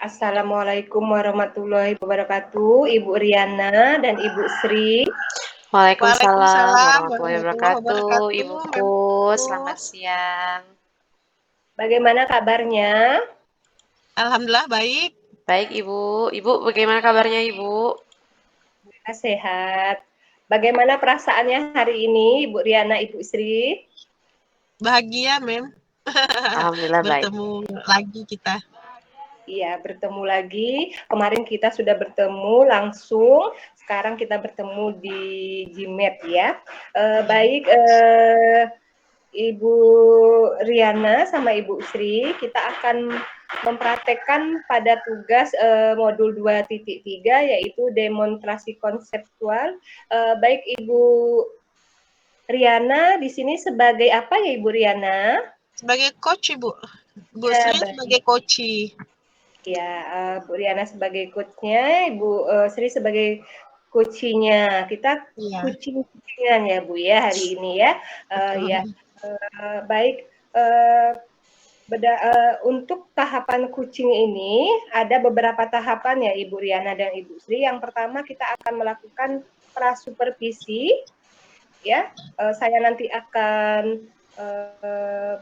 Assalamualaikum warahmatullahi wabarakatuh, Ibu Riana dan Ibu Sri. Waalaikumsalam Waalaikumsalam warahmatullahi warahmatullahi wabarakatuh, wabarakatuh, Ibuku. Selamat Mempus. siang. Bagaimana kabarnya? Alhamdulillah baik. Baik, Ibu. Ibu, bagaimana kabarnya, Ibu? Sehat. Bagaimana perasaannya hari ini, Ibu Riana, Ibu Sri? Bahagia, Mem. Alhamdulillah baik. Bertemu lagi kita. Iya, bertemu lagi. Kemarin kita sudah bertemu langsung. Sekarang kita bertemu di Gmeet ya. Baik, Ibu Riana sama Ibu Sri, kita akan mempraktekkan pada tugas modul 2.3 yaitu demonstrasi konseptual. Baik Ibu Riana di sini sebagai apa ya Ibu Riana? Sebagai coach, Ibu. Bu Ya, Sri baik. sebagai coachi. Ya, Bu Riana sebagai coachnya, Ibu Sri sebagai coachinya. Kita Iya. kucing-kucingan ya Bu ya hari ini ya. Ya, baik. Untuk tahapan kucing ini ada beberapa tahapan ya Ibu Riana dan Ibu Sri. Yang pertama kita akan melakukan prasupervisi ya. Saya nanti akan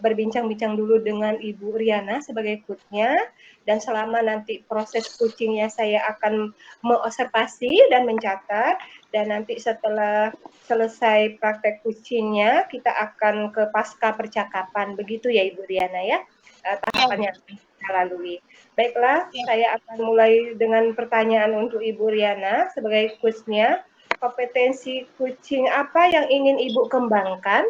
berbincang-bincang dulu dengan Ibu Riana sebagai coachnya, dan selama nanti proses coachingnya saya akan mengobservasi dan mencatat, dan nanti setelah selesai praktek coachingnya kita akan ke pasca percakapan, begitu ya Ibu Riana ya, tahapan yang kita lalui. Baiklah, saya akan mulai dengan pertanyaan untuk Ibu Riana sebagai coachnya. Kompetensi kucing apa yang ingin Ibu kembangkan?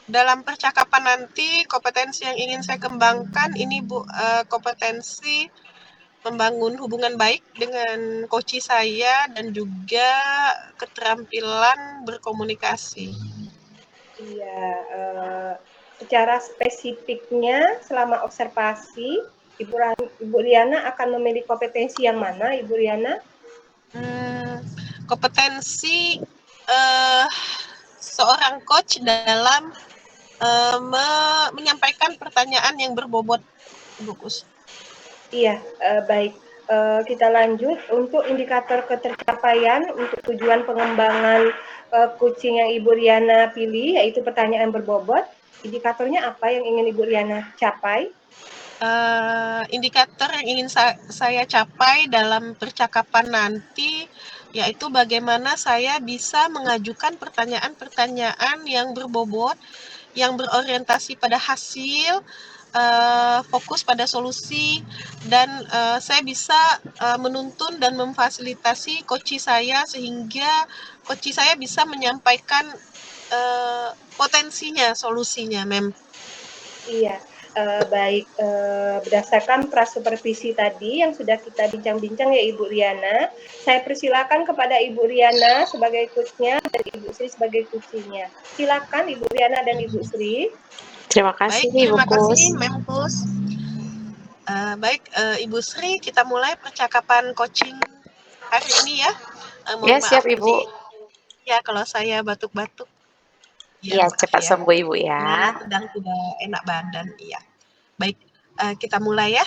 Dalam percakapan nanti, kompetensi yang ingin saya kembangkan ini, Bu, kompetensi membangun hubungan baik dengan coachi saya dan juga keterampilan berkomunikasi. Iya, secara spesifiknya selama observasi, Ibu Riana akan memilih kompetensi yang mana, Ibu Riana? Kompetensi seorang coach dalam menyampaikan pertanyaan yang berbobot, Bukus. Iya, baik. Kita lanjut untuk indikator ketercapaian untuk tujuan pengembangan kucing yang Ibu Riana pilih, yaitu pertanyaan berbobot. Indikatornya apa yang ingin Ibu Riana capai? Indikator yang ingin saya capai dalam percakapan nanti yaitu bagaimana saya bisa mengajukan pertanyaan-pertanyaan yang berbobot, yang berorientasi pada hasil, fokus pada solusi, dan saya bisa menuntun dan memfasilitasi coachi saya sehingga coachi saya bisa menyampaikan potensinya, solusinya, Mem. Iya, baik. Berdasarkan prasupervisi tadi yang sudah kita bincang-bincang ya Ibu Riana, saya persilakan kepada Ibu Riana sebagai coachnya dan Ibu Sri sebagai coachingnya. Silakan Ibu Riana dan Ibu Sri. Terima kasih, Baik, terima Ibuku. kasih, Mempus. Baik, Ibu Sri, kita mulai percakapan coaching hari ini ya. Ya, Mohon siap, maaf Ibu. ya kalau saya batuk-batuk. Ya, Iya, maaf cepat ya. sembuh, Ibu ya. Karena sedang tidak enak badan. Iya. Baik, kita mulai ya.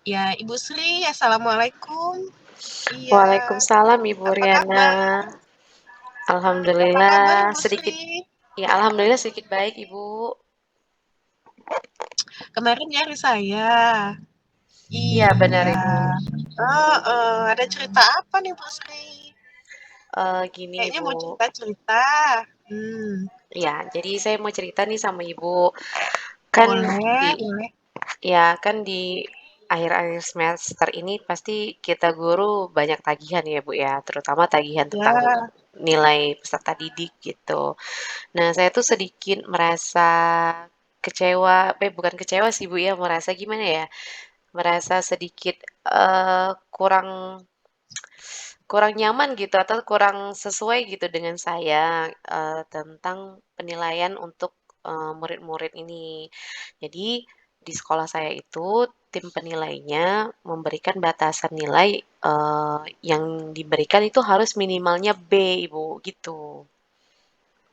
Ya, Ibu Sri, Assalamualaikum. Iya. Waalaikumsalam, Ibu Apa Riana. kabar? Apa kabar, Alhamdulillah Ibu sedikit. Sri? Ya, alhamdulillah sedikit baik, Ibu. Kemarin nyari saya. Iya, benar, Iya. Ibu. Ada cerita apa nih, Bu Sri? Gini, Kayaknya Ibu. mau cerita-cerita. Ya, jadi saya mau cerita nih sama Ibu. Kan Boleh, di boleh. Ya, kan di akhir-akhir semester ini pasti kita guru banyak tagihan ya, Bu ya, terutama tagihan tentang Ya, nilai peserta didik gitu. Nah, saya tuh sedikit merasa kecewa, bukan kecewa sih, Bu ya, merasa gimana ya? Merasa sedikit kurang kurang nyaman gitu atau kurang sesuai gitu dengan saya tentang penilaian untuk murid-murid ini. Jadi di sekolah saya itu tim penilainya memberikan batasan nilai yang diberikan itu harus minimalnya B, Ibu, gitu.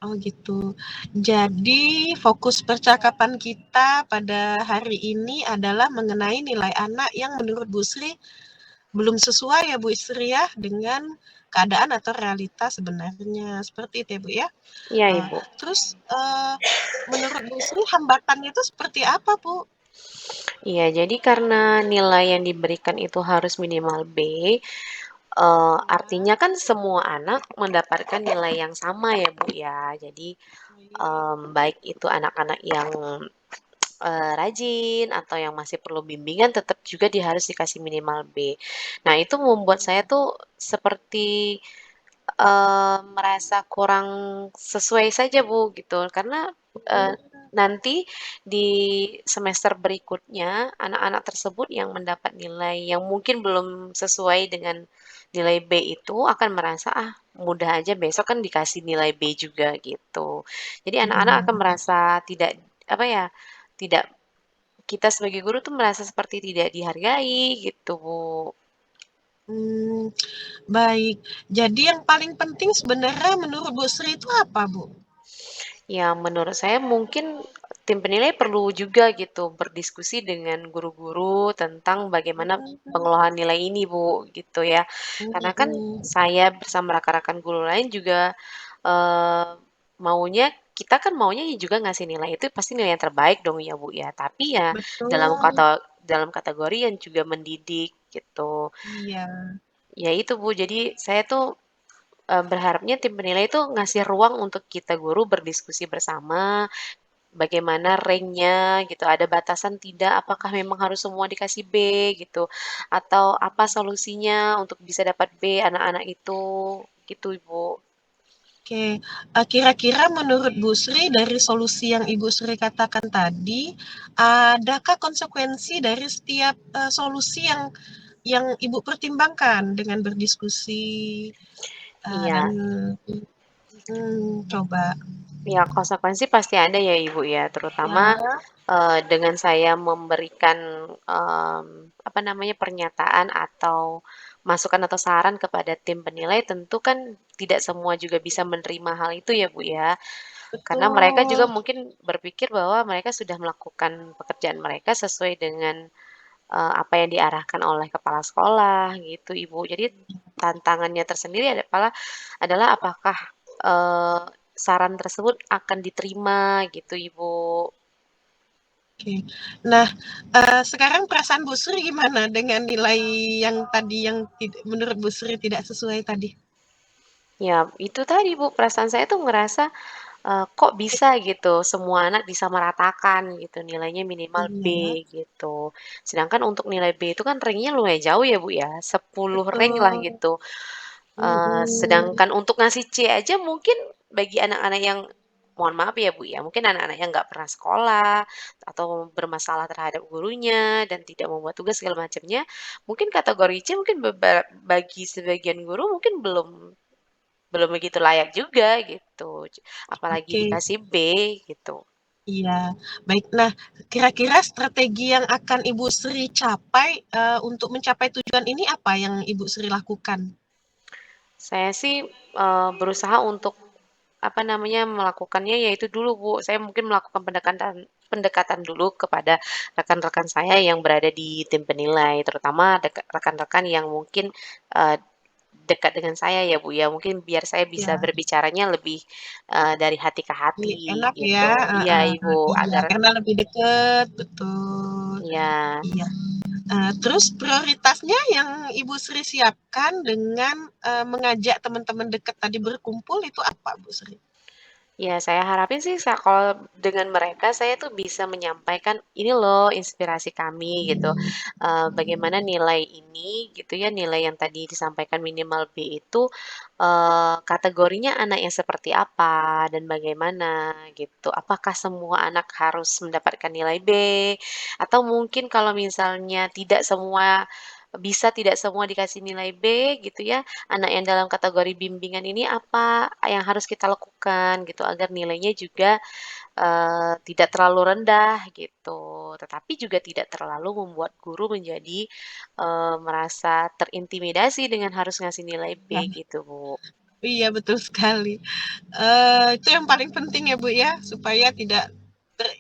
Oh gitu. Jadi fokus percakapan kita pada hari ini adalah mengenai nilai anak yang menurut Bu Sri belum sesuai ya Bu Sri ya dengan keadaan atau realitas sebenarnya. Seperti itu ya Bu ya. Iya, Uh, Ibu. terus menurut Bu Sri hambatannya itu seperti apa Bu? Iya, jadi karena nilai yang diberikan itu harus minimal B, Ya, artinya kan semua anak mendapatkan nilai yang sama ya, Bu, ya. Jadi, baik. baik itu anak-anak yang, rajin atau yang masih perlu bimbingan tetap juga dia harus dikasih minimal B. Nah, itu membuat saya tuh seperti, merasa kurang sesuai saja, Bu, gitu. Karena, eee, nanti di semester berikutnya anak-anak tersebut yang mendapat nilai yang mungkin belum sesuai dengan nilai B itu akan merasa, "Ah, mudah aja besok kan dikasih nilai B juga," gitu. Jadi anak-anak akan Hmm. merasa tidak, apa ya, tidak kita sebagai guru tuh merasa seperti tidak dihargai gitu, Bu. Hmm, baik. Jadi yang paling penting sebenarnya menurut Bu Sri itu apa Bu? Ya, menurut saya mungkin tim penilai perlu juga gitu berdiskusi dengan guru-guru tentang bagaimana Hmm, pengelolaan nilai ini, Bu, gitu ya. Karena kan hmm, saya bersama rekan-rekan guru lain juga maunya kita kan maunya juga ngasih nilai itu pasti nilai yang terbaik dong ya, Bu, ya. Tapi ya betul. dalam kategori yang juga mendidik gitu. Iya. Ya itu, Bu, jadi saya tuh berharapnya tim penilai itu ngasih ruang untuk kita guru berdiskusi bersama, bagaimana rank-nya gitu, ada batasan tidak, apakah memang harus semua dikasih B gitu, atau apa solusinya untuk bisa dapat B anak-anak itu, gitu Ibu. Oke, kira-kira menurut Bu Sri dari solusi yang Ibu Sri katakan tadi, adakah konsekuensi dari setiap solusi yang Ibu pertimbangkan dengan berdiskusi dan Iya. coba Ya, konsekuensi pasti ada ya, Ibu, ya. Terutama, ya, dengan saya memberikan, apa namanya, pernyataan atau masukan atau saran kepada tim penilai, tentu kan tidak semua juga bisa menerima hal itu ya, Bu, ya. Karena mereka juga betul. mungkin berpikir bahwa mereka sudah melakukan pekerjaan mereka sesuai dengan, apa yang diarahkan oleh kepala sekolah, gitu, Ibu. Jadi tantangannya tersendiri adalah apakah, saran tersebut akan diterima gitu, Ibu. Oke. Nah, sekarang perasaan Bu Sri gimana dengan nilai yang tadi yang menurut Bu Sri tidak sesuai tadi? Ya itu tadi, Bu, perasaan saya tuh ngerasa, kok bisa gitu semua anak disamaratakan gitu, nilainya minimal B Iya, gitu. Sedangkan untuk nilai B itu kan rank-nya lumayan jauh ya, Bu, ya, 10 rank lah betul. gitu. Mhm. Sedangkan untuk ngasih C aja mungkin bagi anak-anak yang mohon maaf ya, Bu, ya, mungkin anak-anak yang nggak pernah sekolah atau bermasalah terhadap gurunya dan tidak membuat tugas segala macamnya, mungkin kategori C mungkin bagi sebagian guru mungkin belum belum begitu layak juga gitu, apalagi Oke, dikasih B gitu. iya. Baik, nah kira-kira strategi yang akan Ibu Sri capai, untuk mencapai tujuan ini apa yang Ibu Sri lakukan? Saya sih, berusaha untuk apa namanya, melakukannya yaitu dulu, Bu, saya mungkin melakukan pendekatan pendekatan dulu kepada rekan-rekan saya yang berada di tim penilai, terutama rekan-rekan yang mungkin, eee, dekat dengan saya ya, Bu, ya. Mungkin biar saya bisa Ya, berbicaranya lebih, dari hati ke hati enak ya, gitu. Iya, heeh, Ibu, iya, agar karena lebih dekat, betul, iya. iya. Terus prioritasnya yang Ibu Sri siapkan dengan, mengajak teman-teman dekat tadi berkumpul itu apa Bu Sri? Ya, saya harapin sih kalau dengan mereka saya tuh bisa menyampaikan, "Ini loh inspirasi kami," gitu. Bagaimana nilai ini gitu ya, nilai yang tadi disampaikan minimal B itu, kategorinya anak yang seperti apa dan bagaimana gitu. Apakah semua anak harus mendapatkan nilai B? Atau mungkin kalau misalnya tidak semua dikasih nilai B gitu ya, anak yang dalam kategori bimbingan ini apa yang harus kita lakukan gitu agar nilainya juga, tidak terlalu rendah gitu, tetapi juga tidak terlalu membuat guru menjadi, merasa terintimidasi dengan harus ngasih nilai Ya, B gitu, Bu. Iya, betul sekali. Itu yang paling penting ya, Bu, ya, supaya tidak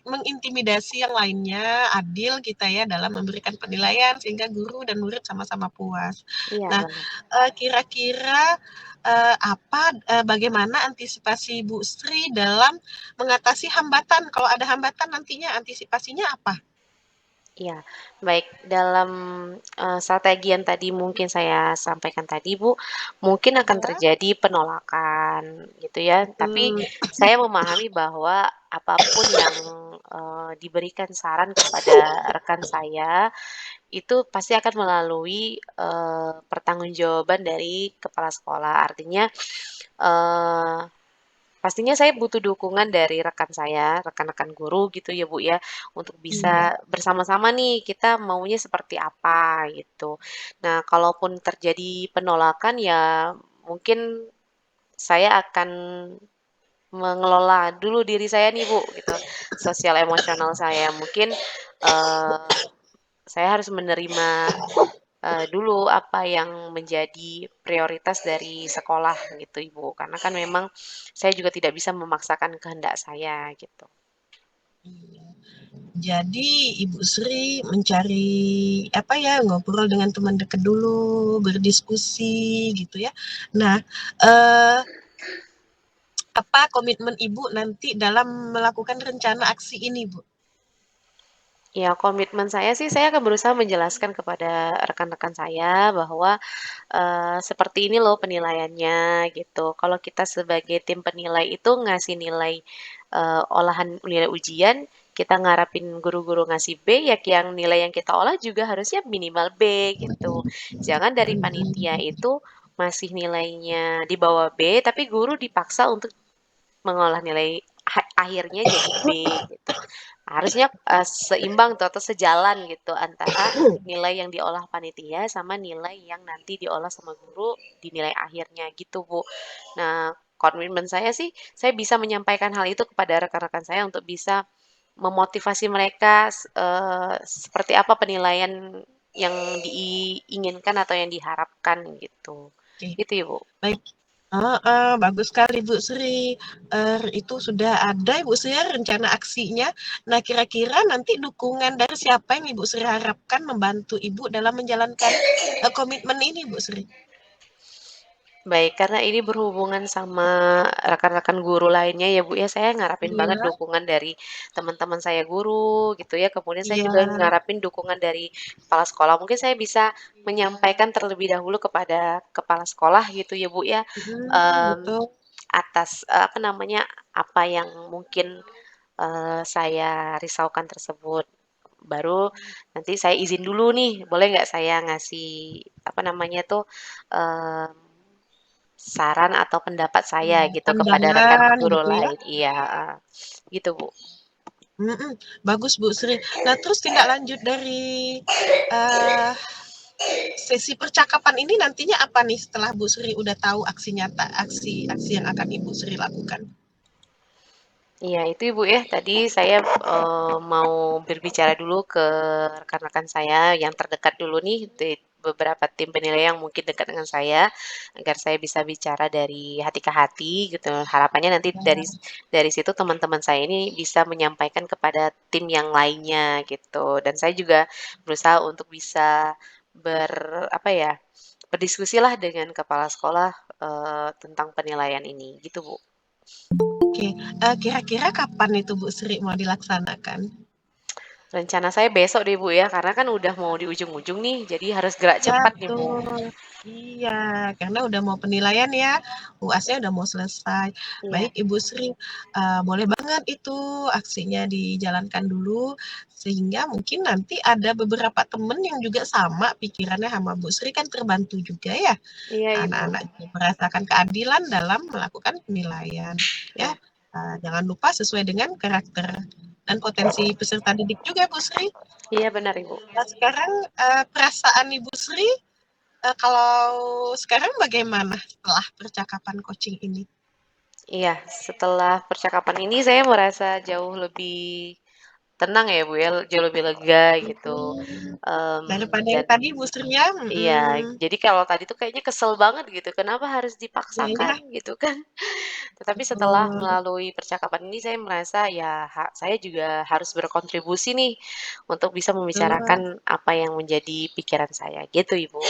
mengintimidasi yang lainnya, adil kita ya dalam memberikan penilaian sehingga guru dan murid sama-sama puas. Iya, Nah, benar. kira-kira, bagaimana antisipasi Bu Sri dalam mengatasi hambatan? Kalau ada hambatan nantinya antisipasinya apa? Iya, baik dalam, strategi yang tadi mungkin saya sampaikan tadi, Bu, mungkin akan Ya, terjadi penolakan gitu ya, tapi betul. saya memahami bahwa apapun yang, diberikan saran kepada rekan saya, itu pasti akan melalui, pertanggungjawaban dari kepala sekolah. Artinya, eee pastinya saya butuh dukungan dari rekan saya, rekan-rekan guru gitu ya, Bu, ya, untuk Iya. bisa bersama-sama nih kita maunya seperti apa gitu. Nah, kalaupun terjadi penolakan ya mungkin saya akan mengelola dulu diri saya nih, Bu, gitu, sosial emosional saya. Mungkin, saya harus menerima dulu apa yang menjadi prioritas dari sekolah gitu, Ibu. Karena kan memang saya juga tidak bisa memaksakan kehendak saya gitu. Jadi Ibu Sri mencari apa ya, ngobrol dengan teman dekat dulu, berdiskusi gitu ya. Nah, eee, apa komitmen Ibu nanti dalam melakukan rencana aksi ini, Bu? Ya komitmen saya sih saya akan berusaha menjelaskan kepada rekan-rekan saya bahwa, seperti ini loh penilaiannya gitu. Kalau kita sebagai tim penilai itu ngasih nilai, olahan nilai ujian, kita ngarapin guru-guru ngasih B, ya yang nilai yang kita olah juga harusnya minimal B gitu. Jangan dari panitia Mhm. itu masih nilainya di bawah B, tapi guru dipaksa untuk mengolah nilai akhirnya jadi B gitu. Harusnya, seimbang tuh atau sejalan gitu antara nilai yang diolah panitia sama nilai yang nanti diolah sama guru di nilai akhirnya gitu, Bu. Nah, komitmen saya sih, saya bisa menyampaikan hal itu kepada rekan-rekan saya untuk bisa memotivasi mereka, seperti apa penilaian yang diinginkan atau yang diharapkan gitu. Oke, Gitu ya, Bu. baik. Heeh, bagus sekali Bu Sri. Itu sudah ada Ibu Sri ya rencana aksinya. Nah, kira-kira nanti dukungan dari siapa yang Ibu Sri harapkan membantu Ibu dalam menjalankan, komitmen ini Bu Sri? Baik, karena ini berhubungan sama rekan-rekan guru lainnya ya, Bu, ya, saya ngarapin banget Iya, dukungan dari teman-teman saya guru gitu ya, kemudian saya iya, juga ngarapin dukungan dari kepala sekolah. Mungkin saya bisa menyampaikan terlebih dahulu kepada kepala sekolah gitu ya, Bu, ya, betul. atas, apa namanya, apa yang mungkin, saya risaukan tersebut. Baru nanti saya izin dulu nih, boleh nggak saya ngasih, apa namanya tuh, saran atau pendapat saya Iya, gitu kepada rekan pandangan guru gitu ya? lain. Iya, heeh, gitu, Bu. Mhm, bagus Bu Sri. Nah, terus tindak lanjut dari, eee, sesi percakapan ini nantinya apa nih setelah Bu Sri udah tahu aksi nyata, aksi yang akan Ibu Sri lakukan? Iya, itu Ibu ya, tadi saya, mau berbicara dulu ke rekan-rekan saya yang terdekat dulu nih, di beberapa tim penilai yang mungkin dekat dengan saya, agar saya bisa bicara dari hati ke hati gitu. Harapannya nanti dari situ teman-teman saya ini bisa menyampaikan kepada tim yang lainnya gitu. Dan saya juga berusaha untuk bisa apa ya, berdiskusilah dengan kepala sekolah, tentang penilaian ini, gitu Bu. Oke, kira-kira kapan itu Bu Sri mau dilaksanakan? Rencana saya besok deh, Bu, ya, karena kan udah mau di ujung-ujung nih, jadi harus gerak Ya cepat nih, Bu. betul. Iya, karena udah mau penilaian ya, UAS-nya udah mau selesai. Iya, Baik Ibu Sri, boleh banget itu aksinya dijalankan dulu, sehingga mungkin nanti ada beberapa temen yang juga sama pikirannya sama Bu Sri kan terbantu juga ya, iya, Ibu. anak-anak juga merasakan keadilan dalam melakukan penilaian. Ya, Iya, jangan lupa sesuai dengan karakter dan potensi peserta didik juga Bu Sri. iya benar, Ibu. Nah sekarang, perasaan Ibu Sri, kalau sekarang bagaimana setelah percakapan coaching ini? Iya, setelah percakapan ini saya merasa jauh lebih tenang ya Bu ya, jauh lebih lega gitu. Daripada yang Dan tadi Bu Sri ya? iya, jadi kalau tadi tuh kayaknya kesel banget gitu, kenapa harus Iya iya, dipaksakan gitu kan. Tetapi setelah betul. melalui percakapan ini saya merasa ya saya juga harus berkontribusi nih untuk bisa Betul. membicarakan apa yang menjadi pikiran saya gitu Ibu.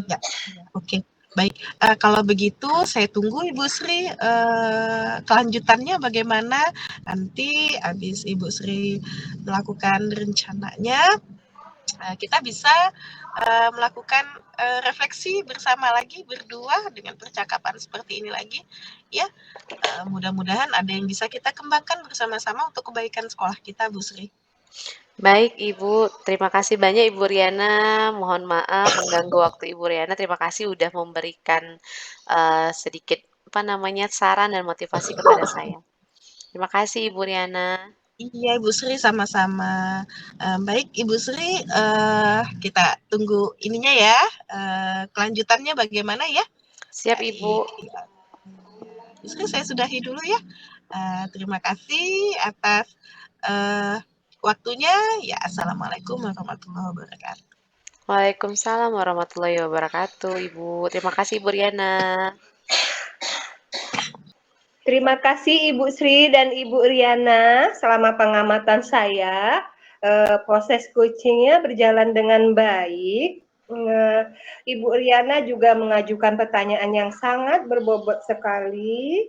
Iya, iya, oke. Baik, kalau begitu saya tunggu Ibu Sri, kelanjutannya bagaimana. Nanti habis Ibu Sri melakukan rencananya, kita bisa, melakukan, refleksi bersama lagi berdua dengan percakapan seperti ini lagi, ya. Mudah-mudahan ada yang bisa kita kembangkan bersama-sama untuk kebaikan sekolah kita, Bu Sri. Baik Ibu, terima kasih banyak Ibu Riana. Mohon maaf mengganggu waktu Ibu Riana. Terima kasih udah memberikan sedikit apa namanya saran dan motivasi kepada saya. Terima kasih Ibu Riana. Iya, Ibu Sri, sama-sama. Baik Ibu Sri, kita tunggu ininya ya, kelanjutannya bagaimana ya. Siap Ibu. Baik, Ibu Sri saya sudahi dulu ya. Terima kasih atas waktunya. Ya, Assalamualaikum warahmatullahi wabarakatuh. Waalaikumsalam warahmatullahi wabarakatuh Ibu. Terima kasih Ibu Riana. Terima kasih Ibu Sri dan Ibu Riana. Selama pengamatan saya, proses coachingnya berjalan dengan baik. Ibu Riana juga mengajukan pertanyaan yang sangat berbobot sekali.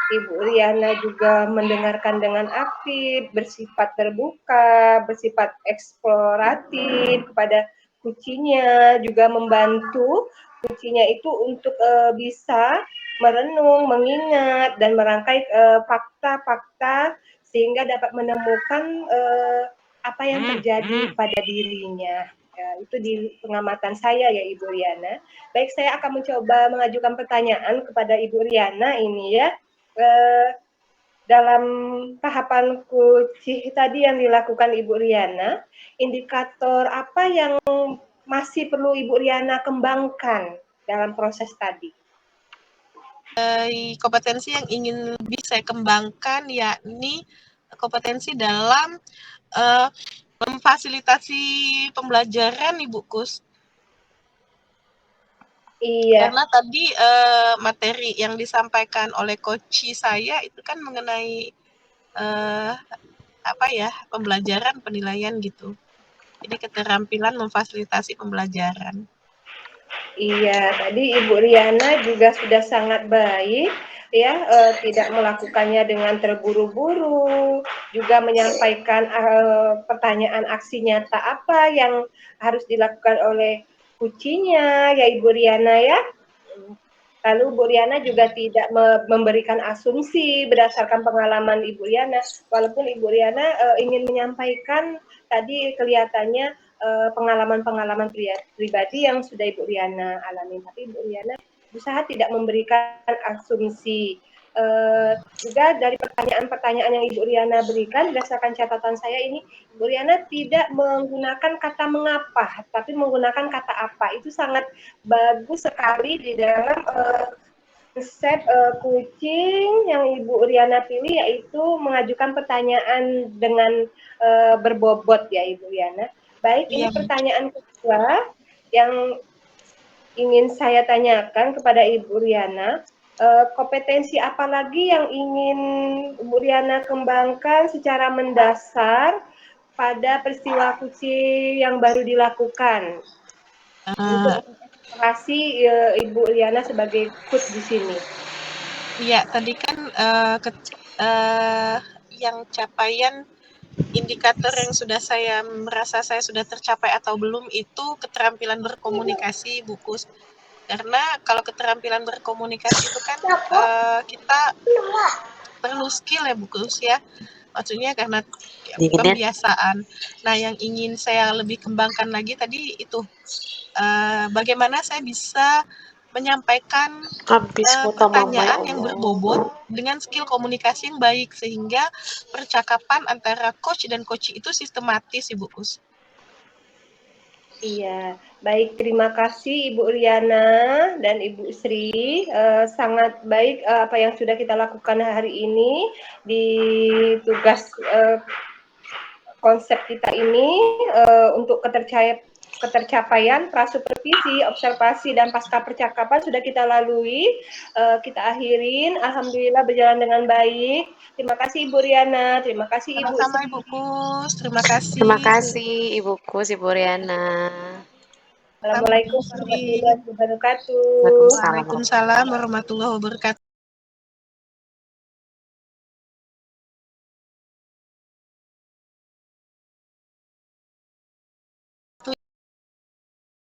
Ibu Riana juga mendengarkan dengan aktif, bersifat terbuka, bersifat eksploratif kepada kucinya, juga membantu kucinya itu untuk bisa merenung, mengingat, dan merangkai fakta-fakta sehingga dapat menemukan apa yang terjadi pada dirinya. Ya, itu di pengamatan saya ya Ibu Riana. Baik, saya akan mencoba mengajukan pertanyaan kepada Ibu Riana ini ya. Dalam tahapan kunci tadi yang dilakukan Ibu Riana, indikator apa yang masih perlu Ibu Riana kembangkan dalam proses tadi? Kompetensi yang ingin lebih saya kembangkan yakni kompetensi dalam memfasilitasi pembelajaran Ibu Kus. Iya. Karena tadi materi yang disampaikan oleh coach saya itu kan mengenai pembelajaran penilaian gitu. Jadi keterampilan memfasilitasi pembelajaran. Iya, tadi Ibu Riana juga sudah sangat baik ya, tidak melakukannya dengan terburu-buru, juga menyampaikan pertanyaan aksi nyata apa yang harus dilakukan oleh kucinya ya Ibu Riana ya. Lalu Bu Riana juga tidak memberikan asumsi berdasarkan pengalaman Ibu Riana, walaupun Ibu Riana ingin menyampaikan tadi kelihatannya pengalaman-pengalaman pribadi yang sudah Ibu Riana alami, tapi Ibu Riana berusaha tidak memberikan asumsi. Juga dari pertanyaan-pertanyaan yang Ibu Riana berikan berdasarkan catatan saya ini, Ibu Riana tidak menggunakan kata mengapa, tapi menggunakan kata apa. Itu sangat bagus sekali di dalam konsep coaching yang Ibu Riana pilih, yaitu mengajukan pertanyaan dengan berbobot ya Ibu Riana. Baik, ini pertanyaan kedua yang ingin saya tanyakan kepada Ibu Riana. Kompetensi apa lagi yang ingin Ibu Riana kembangkan secara mendasar pada peristiwa kucing yang baru dilakukan untuk menginspirasi Ibu Riana sebagai coach di sini? Iya, tadi kan yang capaian indikator yang sudah saya merasa saya sudah tercapai atau belum itu keterampilan berkomunikasi, Bu Kus. Karena kalau keterampilan berkomunikasi itu kan kita perlu skill ya Bu Kus ya. Maksudnya karena pembiasaan. Nah, yang ingin saya lebih kembangkan lagi tadi itu bagaimana saya bisa menyampaikan pertanyaan yang berbobot dengan skill komunikasi yang baik sehingga percakapan antara coach dan coach itu sistematis, Ibu Kus. Iya, baik, terima kasih Ibu Riana dan Ibu Sri. Sangat baik apa yang sudah kita lakukan hari ini di tugas konsep kita ini untuk ketercapaian prasupervisi, observasi dan pasca percakapan sudah kita lalui, kita akhirin. Alhamdulillah berjalan dengan baik. Terima kasih Ibu Riana, terima kasih Ibu Sama-sama Sri. Ibu Kus, terima kasih. Terima kasih Ibuku, Ibu Riana. Assalamualaikum Sri. warahmatullahi wabarakatuh. Waalaikumsalam. Waalaikumsalam warahmatullahi wabarakatuh.